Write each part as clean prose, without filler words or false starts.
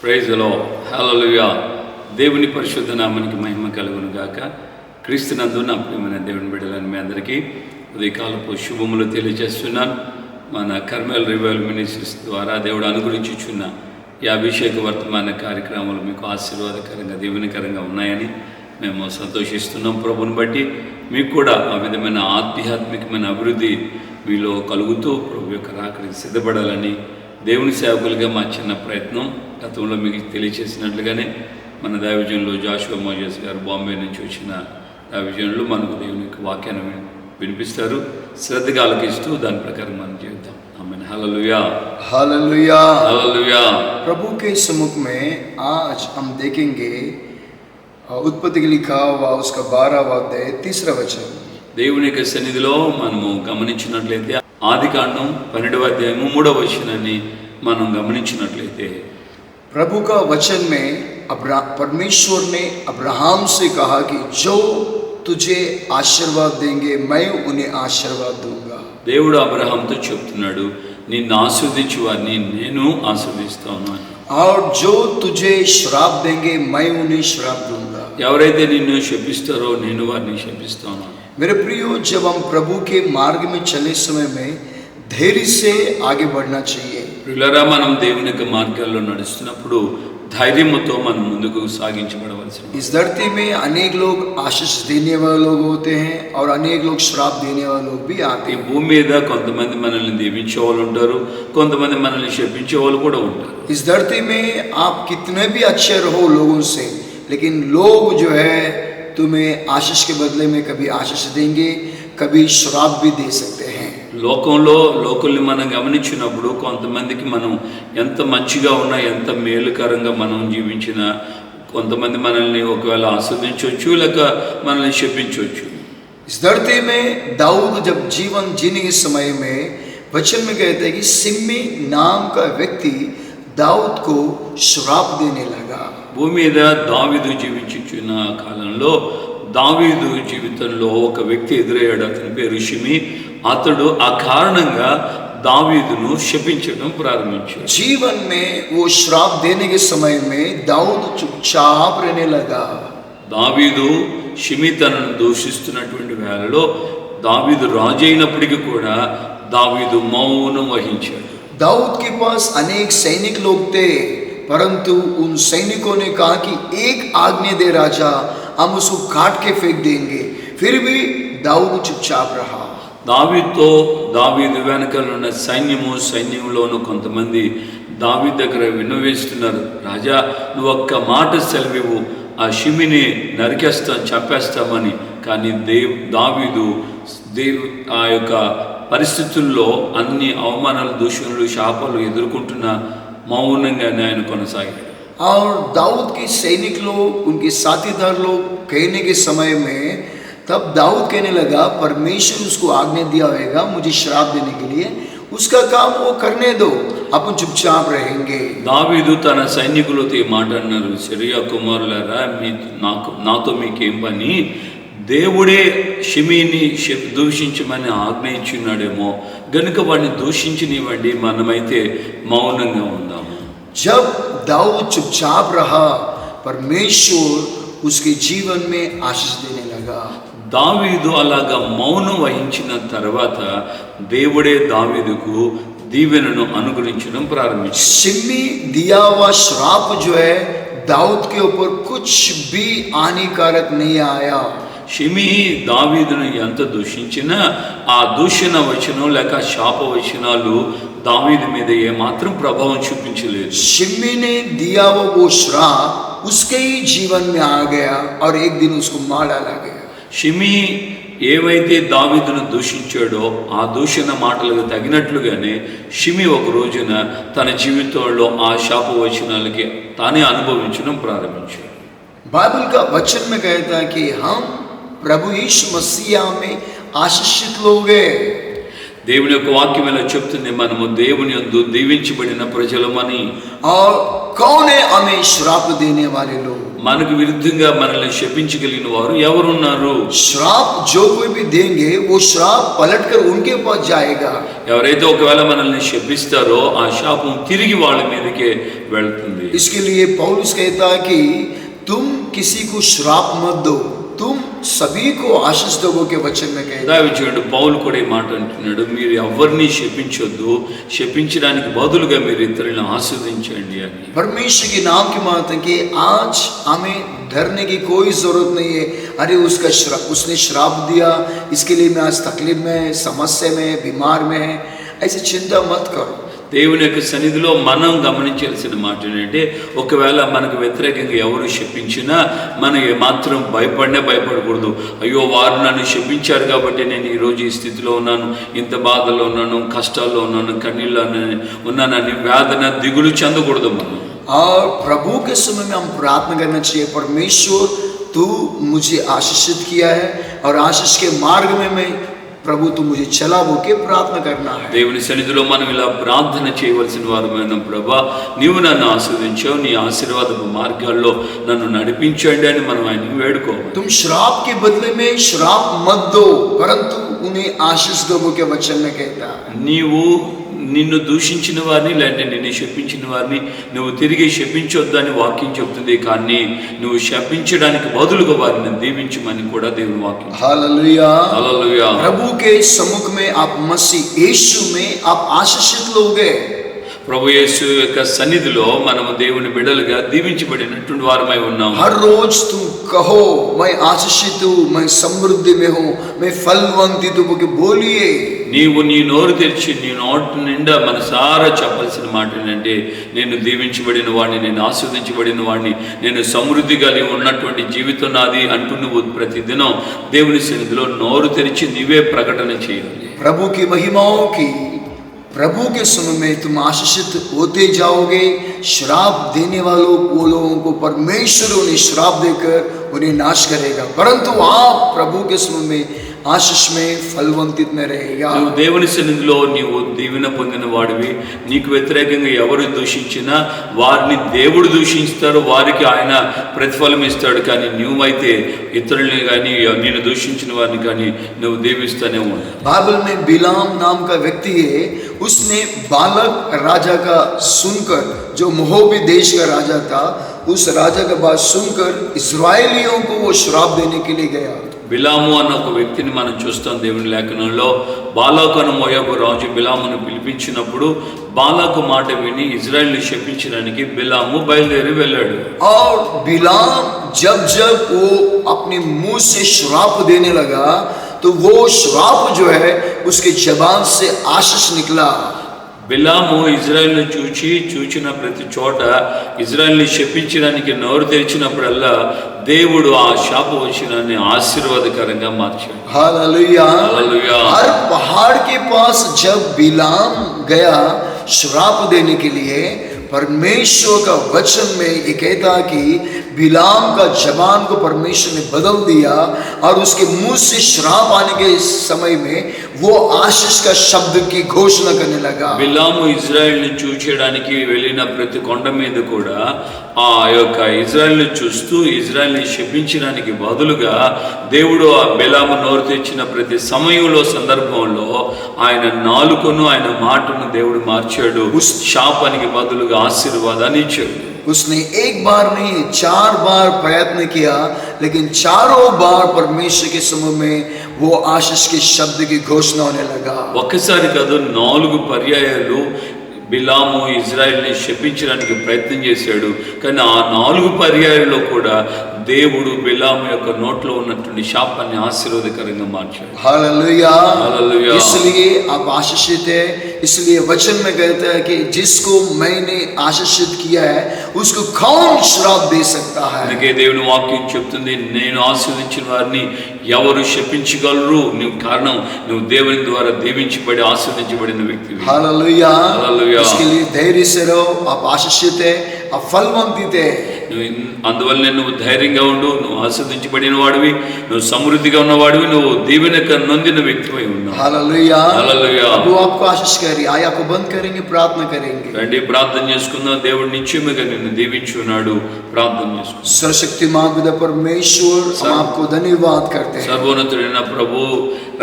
Praise the lord, హల్లెలూయా. దేవుని పరిశుద్ధ నామానికి మహిమ కలుగును గాక. క్రీస్తునందు నా ప్రియమైన దేవుని బిడ్డలని మీ అందరికీ ఉదయకాలపు శుభములు తెలియజేస్తున్నాను. మన కర్మల్ రివైవల్ మినిస్ట్రీస్ ద్వారా దేవుడు అనుగ్రహించుచున్న ఈ అభిషేక వర్తమాన కార్యక్రమాలు మీకు ఆశీర్వాదకరంగా దేవునికరంగా ఉన్నాయని మేము సంతోషిస్తున్నాం. ప్రభుని బట్టి మీకు కూడా ఆ విధమైన ఆధ్యాత్మికమైన అభివృద్ధి మీలో కలుగుతూ ప్రభు యొక్క రాకడికి సిద్ధపడాలని దేవుని సేవకులుగా మా చిన్న ప్రయత్నం. గతంలో మీకు తెలియచేసినట్లుగానే మన దైవజనులు జాషువా మోజెస్ గారు బాంబే నుంచి వచ్చిన దైవజనులు మనకు దేవుని యొక్క వాక్యాన్ని వినిపిస్తారు. శ్రద్ధగా ఆలకిస్తూ దాని ప్రకారం మనం జీవితాం. ఆమేన్. హల్లెలూయా, हालेलुया, హల్లెలూయా. प्रभु के सम्मुख में आज हम देखेंगे उत्पत्ति की लिखा हुआ उसका 12वां अध्याय 3रा वचन। దేవుని యొక్క సన్నిధిలో మనము గమనించినట్లయితే ఆదికాండం 12వ అధ్యాయము 3వ వచనాన్ని మనం గమనించినట్లయితే प्रभु का वचन में परमेश्वर ने अब्राहम से कहा कि जो तुझे आशीर्वाद देंगे मैं उन्हें आशीर्वाद दूंगा। దేవుడు అబ్రహాముతో చెప్తున్నాడు, నిన్ను ఆశీర్వదించు వారిని నేను ఆశీర్వదిస్తాను. और जो तुझे श्राप देंगे मैं उन्हें श्राप दूंगा। ఎవరైతే నిన్ను శపిస్తారో నేను వారిని శపిస్తాను. मेरे प्रियो, जब हम प्रभु के मार्ग में चले समय में धैर्य से आगे बढ़ना चाहिए। ప్రియులారా, మనం దేవుని యొక్క మార్గాల్లో నడుస్తున్నప్పుడు ధైర్యంతో మనం ముందుకు సాగించబడవలసిన. इस धरती में अनेक लोग आशीष देने वाले लोग होते हैं और अनेक लोग श्राप देने वाले लोग भी आते ఈ हैं। భూమి మీద కొంతమంది మనల్ని దీవించే వాళ్ళు ఉంటారు, కొంతమంది మనల్ని శపించే వాళ్ళు కూడా ఉంటారు. इस धरती में आप कितने भी अच्छे रहो लोगों से, लेकिन लोग जो है तुम्हें आशीष के बदले में कभी आशीष देंगे, कभी श्राप भी दे सकते हैं। లోకంలో లోకల్ని మనం గమనించినప్పుడు కొంతమందికి మనం ఎంత మంచిగా ఉన్నా, ఎంత మేలుకరంగా మనం జీవించినా కొంతమంది మనల్ని ఒకవేళ ఆస్వాదించవచ్చు, లేక మనల్ని శపించవచ్చు. इस धरती में दाऊद जब जीवन जीने के समय में वचन में कहते हैं कि सिम्मी नाम का व्यक्ति दाऊद को श्राप देने लगा। భూమి మీద దావీదు జీవించుచున్న కాలంలో దావీదు జీవితంలో ఒక వ్యక్తి ఎదురయ్యాడు. అతని పేరు షిమి. అతడు ఆ కారణంగా దావీదును శపించడం ప్రారంభించాడు. जीवन में वो श्राप देने के समय में दाऊद चुपचाप रहने लगा। దావీదు షిమి తనను దూషిస్తున్నటువంటి వేళలో దావీదు రాజు అయినప్పటికీ కూడా దావీదు మౌనం వహించాడు. दाऊद के पास अनेक सैनिक लोग थे, परंतु उन सैनिकों ने कहा कि एक आज्ञा दे राजा, हम उसको काट के फेंक देंगे। फिर भी दाऊद चुपचाप रहा। దావీదు వెనకాల ఉన్న సైన్యంలోను కొంతమంది దావీదు దగ్గర విన్నవేస్తున్నారు, రాజా నువ్వు ఒక్క మాట సెలవివ్వు, ఆ షిమిని చంపేస్తామని. కానీ దావీదు ఆ యొక్క పరిస్థితుల్లో అన్ని అవమానాలు, దూషణలు, శాపాలు ఎదుర్కొంటున్న మౌనంగానే ఆయన కొనసాగాడు. और दाऊद के सैनिक लोग, उनके साथीदार लोग कहने के समय में तब दाऊद कहने लगा, परमेश्वर उसको आज्ञा दिया होगा मुझे श्राप देने के लिए, उसका काम वो करने दो, अपन चुपचाप रहेंगे। దావీదు తన సైనికులతో ఈ మాట అన్నారు, సిరియా కుమారులారా, నాతో మీకేం పని? దేవుడే షిమీని దూషించమని ఆజ్ఞ ఇచ్చున్నాడేమో, గనుక వాడిని దూషించనివ్వండి, మనమైతే మౌనంగా ఉందాము. जब दाऊद चुपचाप रहा, परमेश्वर उसके जीवन में आशीष देने लगा। దావీదు అలాగా మౌనం వహించిన తర్వాత దేవుడే దావీదుకు దీవెనను అనుగ్రహించడం ప్రారంభించాడు. शिमी दिया हुआ श्राप जो है दाऊद के ऊपर कुछ भी हानिकारक नहीं आया। షిమి దావీదును ఎంత దూషించినా ఆ దూషణ వచనం లేక శాప వచనాలు దావీదు మీద ఏమాత్రం ప్రభావం చూపించలేదు. शिमी ने दिया वो श्राप उसके ही जीवन में आ गया और एक दिन उसको मार डाला गया। షిమి ఏవైతే దావీదును దూషించాడో ఆ దూషణ మాటలకు తగినట్లుగానే షిమి ఒక రోజున తన జీవితంలో ఆ శాప వచనాలకి తానే అనుభవించడం ప్రారంభించాడు. बाइबल का वचन में कहता है कि हम प्रभु यीशु मसीह में आशीषित लोग हैं। దేవుని యొక్క వాక్యం ఎలా చెప్తుంది, మనము దేవుని యందు దీవించబడిన ప్రజలమని. और कौन है हमें श्राप देने वाले लोग? మనకు విరుద్ధంగా మనల్ని శపించగలిగిన వారు ఎవరున్నారు? श्राप जो कोई भी देंगे वो श्राप पलटकर उनके पास जाएगा। ఎవరైతే ఒకవేళ మనల్ని శపిస్తారో ఆ శాపం తిరిగి వాళ్ళ మీదకే వెళ్తుంది. इसके लिए पौलुस कहता है कि तुम किसी को श्राप मत दो, तुम सभी को आशीष दो के वचन में कहता है। దావిచేయుడు పౌలు కూడా ఈ మాట అంటున్నాడు, మీరు ఎవరిని శపించొద్దు, శపించడానికి బదులుగా మీరు ఇతరులను ఆశీర్వదించండి అని. परमेश्वर के नाम की बात है कि आज हमें डरने की कोई जरूरत नहीं है। अरे उसने श्राप दिया, इसके लिए मैं आज तकलीफ में, समस्या में, बीमार में है, ऐसी चिंता मत करो। దేవుని యొక్క సన్నిధిలో మనం గమనించాల్సిన మాట ఏంటంటే, ఒకవేళ మనకు వ్యతిరేకంగా ఎవరు శపించినా మనం ఏమాత్రం భయపడకూడదు. అయ్యో వారు నన్ను శపించారు కాబట్టి నేను ఈరోజు ఈ స్థితిలో ఉన్నాను, ఇంత బాధలో ఉన్నాను, కష్టాల్లో ఉన్నాను, కన్నీళ్ళలో ఉన్నానని వేదన దిగులు చెందకూడదు మనం. और प्रभु के समय में हम प्रार्थना करना चाहिए, परमेश्वर तू मुझे आशीषित किया है और आशीष के मार्ग में मैं ప్రభు तू मुझे चला वो के प्रार्थना करना है। దేవుని సన్నిధిలో మనం ఇలా ప్రార్థన చేయవలసిన వారమైన ప్రభువా, నీవు నన్ను ఆశీర్వదించావు, నీ ఆశీర్వాదపు మార్గాల్లో నన్ను నడిపించండి అని మనం ఆయన్ని వేడుకోవాలి. तुम श्राप के बदले में श्राप मत दो परंतु उन्हें आशीष दो के वचन में कहता है। నీవు నిన్ను దూషించిన వారిని లేదంటే నిన్ను శపించిన వారిని నువ్వు తిరిగి శపించొద్దని వాక్యం చెప్తుంది, కానీ నువ్వు శపించడానికి బదులుగా వారిని దీవించమని కూడా దేవుని వాక్యం. Hallelujah hallelujah. प्रभु के सम्मुख में आप मसीह यीशु में आप आशीषित लोग हैं। ప్రభు యేసు యొక్క సన్నిధిలో మనము దేవుని బిడ్డలుగా దీవించబడినటువంటి వారమై ఉన్నాం. हर रोज तुम कहो मैं आशीषित हूँ, मैं समृद्धि में हूँ, मैं फलवंतित हूँ के बोलिए। నీవు నీ నోరు తెరిచి నీ నోటి నిండా మనసారా చెప్పాల్సిన మాట ఏంటంటే, నేను దీవించబడిన వాడిని, నేను ఆశీర్వదించబడిన వాడిని, నేను సమృద్ధి కలిగి ఉన్నటువంటి జీవితం నాది అంటూ నువ్వు ప్రతిదినం దేవుని సన్నిధిలో నోరు తెరిచి నీవే ప్రకటన చేయాలి. प्रभु की महिमाओं की, प्रभु के समय में तुम आशीषित होते जाओगे। श्राप देने वालों वो लोगों को परमेश्वर उन्हें श्राप देकर उन्हें नाश करेगा, परंतु आप प्रभु के समय में आशीष में फलवंतित में रहेगा। నువ్వు దేవుని సన్నిధిలో నీవు దీవెన పొందిన వాడివి. నీకు వ్యతిరేకంగా ఎవరు దూషించినా వారిని దేవుడు దూషిస్తాడు, వారికి ఆయన ప్రతిఫలం ఇస్తాడు. కానీ నువ్వైతే ఇతరుల్ని కానీ నేను దూషించిన వారిని కానీ నువ్వు దీవిస్తూనే ఉంటావు. बाइबल में बिलाम नाम का व्यक्ति है, उसने बालक राजा का सुनकर, जो मोआबी देश का राजा था, उस राजा का बात सुनकर इस्राएलियों को वो श्राप देने के लिए गया। బిలాము అన్న ఒక వ్యక్తిని మనం చూస్తాం దేవుని లేఖనంలో. బాలాకు అన్న మోయాబు రాజు బిలామును పిలిపించినప్పుడు బాలాకు మాట విని ఇజ్రాయెల్ని శపించడానికి బిలాము బయలుదేరి వెళ్ళాడు. और बिलाम जब जब वो अपने मुंह से श्राप देने लगा तो वो श्राप जो है उसके जबान से आशीष निकला। బిలాము ఇజ్రాయెల్ని చూచిన ప్రతి చోట ఇజ్రాయెల్ని శపించడానికి నోరు తెరిచినప్పుడల్లా దేవుడు ఆ శాపవచనాన్ని ఆశీర్వాదకరంగా మార్చాడు. हालेलुया। हालेलुया। हर पहाड़ के पास जब बिलाम गया श्राप देने के लिए, परमेश्वर का वचन में ये कहता कि बिलाम का जबान को परमेश्वर ने बदल दिया और उसके मुंह से श्राप आने के समय में वो आशीष का शब्द की घोषणा करने लगा। బిలాము ఇజ్రాయెల్ని చూచేయడానికి వెళ్ళిన ప్రతి కొండ మీద కూడా ఆ యొక్క ఇజ్రాయెల్ని చూస్తూ ఇజ్రాయెల్ని శపించడానికి బదులుగా దేవుడు ఆ బిలాము నోరు తెచ్చిన ప్రతి సమయంలో సందర్భంలో ఆయన నాలుకను ఆయన మాటను దేవుడు మార్చాడు. శాపానికి బదులుగా ఆశీర్వాదాన్ని ఇచ్చాడు. उसने एक बार नहीं 4 बार प्रयत्न किया, लेकिन चारों बार परमेश्वर के समूह में वो आशीष के शब्द की घोषणा होने लगा। ఒక్కసారి కాదు 4 పర్యాయాలు బిలాము ఇజ్రాయెల్ని శపించడానికి ప్రయత్నం చేశాడు. కానీ ఆ 4 పర్యాయాల్లో కూడా దేవుడు బిలాము యొక్క నోట్లో ఉన్నటువంటి శాపాన్ని ఆశీర్వాదకరంగా మార్చాడు. हालेलुया। हालेलुया। इसलिए आप आशीषित है, इसलिए वचन में कहता है कि जिसको मैंने आशीषित किया है उसको कौन श्राप दे सकता है। అందుకే దేవుని వాక్యం చెప్తుంది, నేను ఆశీర్వదించిన వారిని ఎవరు శపించగలరు? నువ్వు కారణం నువ్వు దేవుని ద్వారా దీవించబడి ఆశీర్వదించబడిన వ్యక్తివి. हालेलुया। हालेलुया। इसके लिए धैर्य से रहो, आप आशीषित है, आप फलवंतित है। అందువల్ల నువ్వు ధైర్యంగా ఉండు, నువ్వు ఆశీర్వదించబడిన వాడివి, నువ్వు సమృద్ధిగా ఉన్నవాడివి, నువ్వు దీవెన నొందిన వ్యక్తివై ఉన్నావు. हालेलुया। हालेलुया। वो आपको आशीष कह चलिए आया को बंद करेंगे, प्रार्थना करेंगे। రండి ప్రార్థన చేసుకుందాం. దేవుడు నిశ్చయముగా నిన్ను దీవించి ఉన్నాడు. ప్రార్థన చేసుకుందాం. सर्वशक्तिमान पिता परमेश्वर, हम आपको धन्यवाद करते हैं। సర్వోన్నతుడైన ప్రభు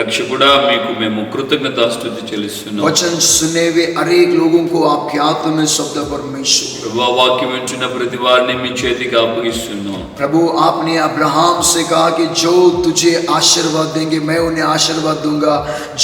రక్షకుడా, మీకు మేము కృతజ్ఞతాస్తుతి చెల్లిస్తున్నాం. वचन सुने हुए अनेक लोगों को आपके हाथ में सौंप दो परमेश्वर। ప్రభు వాక్యం వింటున్న ప్రతి వారిని మీ చేతికి అప్పగిస్తున్నాం. प्रभु आपने अब्राहम से कहा कि जो तुझे आशीर्वाद देंगे मैं उन्हें आशीर्वाद दूंगा,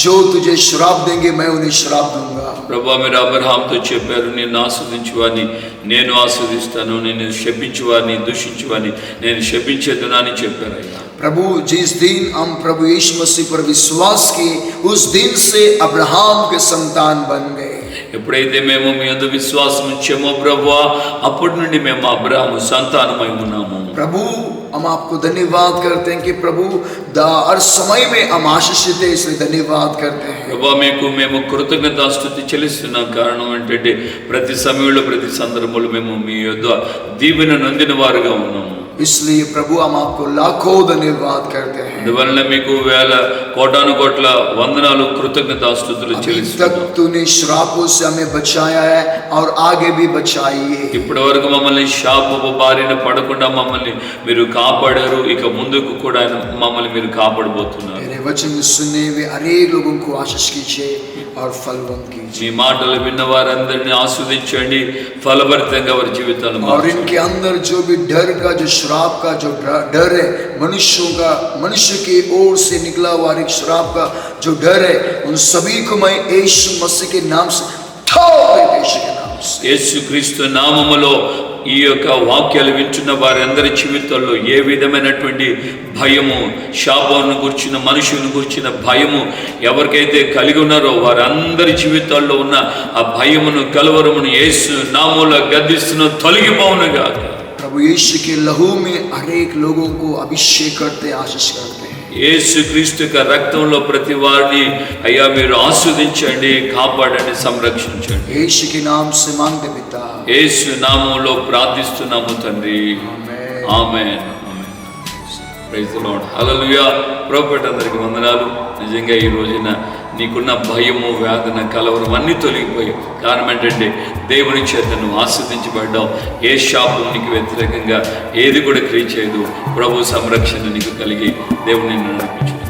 जो तुझे श्राप देंगे मैं उन्हें श्राप दूंगा। ప్రభు మీరు అబ్రహాంతో చెప్పారు, నిన్ను ఆస్వాదించువాని నేను ఆస్వాదిస్తాను, నేను శపించువాని దూషించువాని నేను శపించేదునా అని చెప్పారు. అయ్యా प्रभु जिस दिन हम प्रभु यीशु मसीह पर विश्वास किए, उस दिन से अब्राहम के संतान बन गए। ఎప్పుడైతే మేము మీ యందు విశ్వాసం ఉంచామో ప్రభువా, అప్పటి నుండి మేము అబ్రాహాము సంతానమై ఉన్నాము. प्रभु हम आपको धन्यवाद करते हैं कि प्रभु हर समय में हम आशीषित है, इसलिए धन्यवाद करते हैं। ప్రభు మీకు మేము కృతజ్ఞతాస్తుతి చెల్లిస్తున్నాం. కారణం ఏంటంటే ప్రతి సమయంలో ప్రతి సందర్భంలో మేము మీ యొద్ద దీవెన నొందిన వారుగా ఉన్నాము. इसलिए प्रभु हम आपको लाखों धन्यवाद करते हैं। అందువల్ల మీకు వేల కోటాను కోట్ల వందనాలు కృతజ్ఞతాస్తుతులు अभी చెల్లిస్తున్నాం. तक तूने श्रापों से हमें बचाया है और आगे भी बचाइए। ఇప్పటి వరకు మమ్మల్ని శాపపు బారిన పడకుండా మమ్మల్ని మీరు కాపాడారు. ఇక ముందుకు కూడా మమ్మల్ని మీరు కాపాడబోతున్నారు. मेरे वचन सुनने हुए अनेक लोगों को आशीष कीजिए और फलवंत कीजिए। మీ మాటలు విన్న వారందరినీ ఆస్వాదించండి, ఫలభరితంగా వారి జీవితాలు और इनके अंदर जो भी डर का, जो श्राप का जो डर है, मनुष्यों का, मनुष्य की ओर से निकला हुआ एक श्राप का जो डर है, उन सभी को मैं यीशु मसीह के नाम से यीशु के नाम से యేసుక్రీస్తు నామములో ఈ యొక్క వాక్యాలు వింటున్న వారందరి జీవితాల్లో ఏ విధమైనటువంటి భయము, శాపాన్ని గుర్చిన మనుషుని గుర్చిన భయము ఎవరికైతే కలిగి ఉన్నారో వారందరి జీవితాల్లో ఉన్న ఆ భయమును కలవరమును యేసు నామములో గద్దిస్తున్న తొలగిపోవునుగా. प्रभु यीशु के लहू में अनेक लोगों को अभिषेक करते, आशीष करते हैं। యేసుక్రీస్తు యొక్క రక్తంలో ప్రతి వారిని అయ్యా మీరు ఆస్వాదించండి, కాపాడండి, సంరక్షించండి. यीशु के नाम से मांगते पिता, యేసు నామములో ప్రార్థిస్తున్నాము తండ్రి. आमेन। ఆమేన్. Praise the lord. హల్లెలూయా. ప్రభువుకి అందరికీ వందనాలు. నిజంగా ఈ రోజున నీకున్న భయము, వేదన, కలవరం అన్నీ తొలగిపోయి కారణం ఏంటంటే దేవుని చేత నువ్వు ఆస్వాదించబడ్డావు. ఏ శాపం నీకు వ్యతిరేకంగా ఏది కూడా క్రియ చేయదు. ప్రభు సంరక్షణ నీకు కలిగి దేవుని నిన్ను నడిపించు.